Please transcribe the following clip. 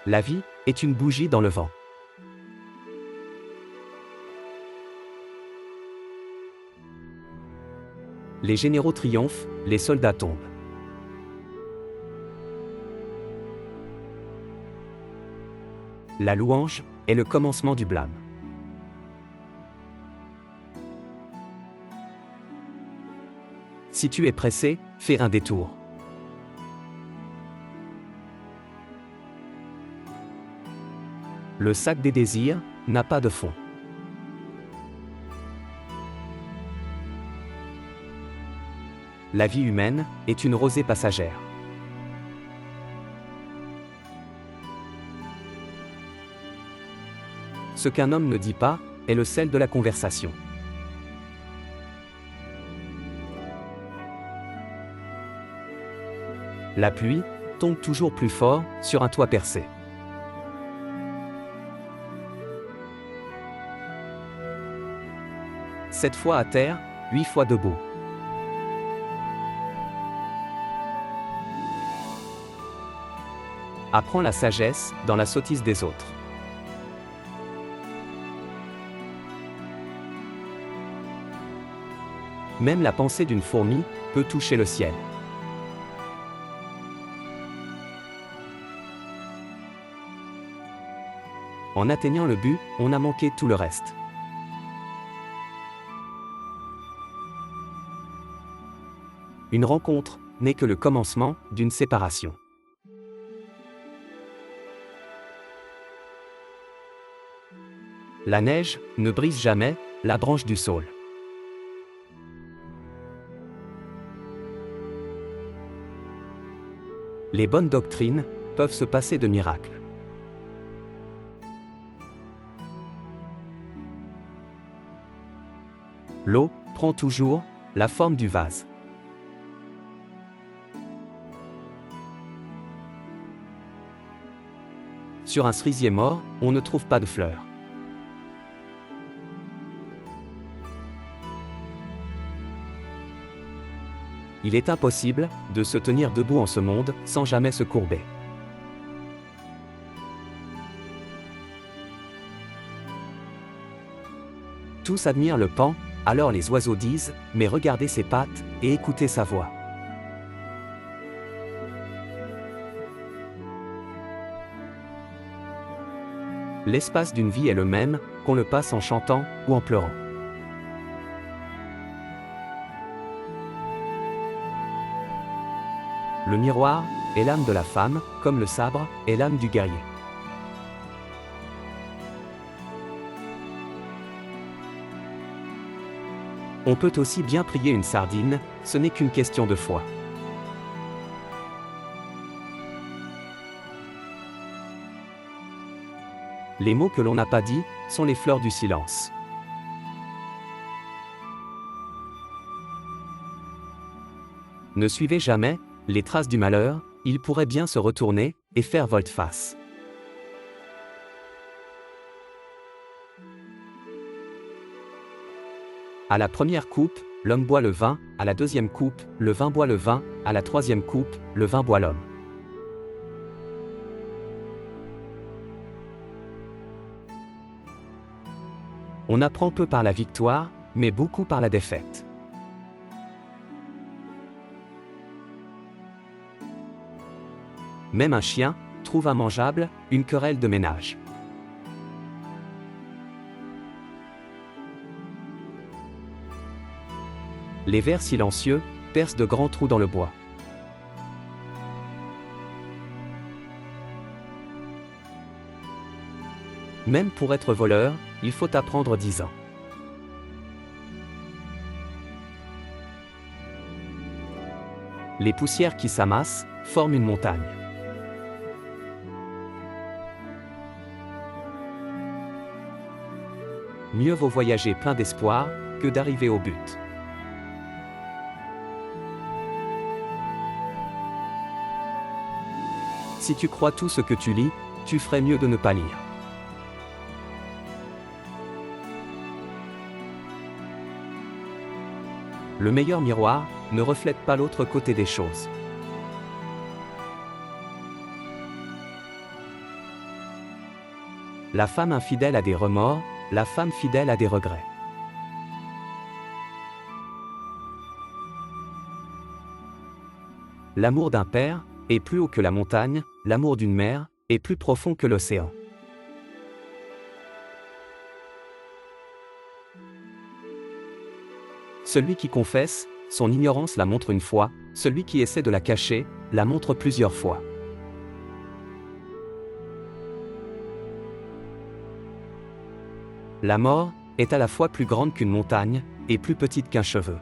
La vie est une bougie dans le vent. Les généraux triomphent, les soldats tombent. La louange est le commencement du blâme. Si tu es pressé, fais un détour. Le sac des désirs n'a pas de fond. La vie humaine est une rosée passagère. Ce qu'un homme ne dit pas est le sel de la conversation. La pluie tombe toujours plus fort sur un toit percé. Sept fois à terre, 8 fois debout. Apprends la sagesse dans la sottise des autres. Même la pensée d'une fourmi peut toucher le ciel. En atteignant le but, on a manqué tout le reste. Une rencontre n'est que le commencement d'une séparation. La neige ne brise jamais la branche du saule. Les bonnes doctrines peuvent se passer de miracles. L'eau prend toujours la forme du vase. Sur un cerisier mort, on ne trouve pas de fleurs. Il est impossible de se tenir debout en ce monde sans jamais se courber. Tous admirent le paon, alors les oiseaux disent « Mais regardez ses pattes, et écoutez sa voix ». L'espace d'une vie est le même, qu'on le passe en chantant ou en pleurant. Le miroir est l'âme de la femme, comme le sabre est l'âme du guerrier. On peut aussi bien prier une sardine, ce n'est qu'une question de foi. Les mots que l'on n'a pas dits sont les fleurs du silence. Ne suivez jamais les traces du malheur, il pourrait bien se retourner et faire volte-face. À la première coupe, l'homme boit le vin, à la deuxième coupe, le vin boit le vin, à la troisième coupe, le vin boit l'homme. On apprend peu par la victoire, mais beaucoup par la défaite. Même un chien trouve immangeable une querelle de ménage. Les vers silencieux percent de grands trous dans le bois. Même pour être voleur, il faut apprendre 10 ans. Les poussières qui s'amassent forment une montagne. Mieux vaut voyager plein d'espoir que d'arriver au but. Si tu crois tout ce que tu lis, tu ferais mieux de ne pas lire. Le meilleur miroir ne reflète pas l'autre côté des choses. La femme infidèle a des remords, la femme fidèle a des regrets. L'amour d'un père est plus haut que la montagne, l'amour d'une mère est plus profond que l'océan. Celui qui confesse son ignorance la montre une fois, celui qui essaie de la cacher la montre plusieurs fois. La mort est à la fois plus grande qu'une montagne et plus petite qu'un cheveu.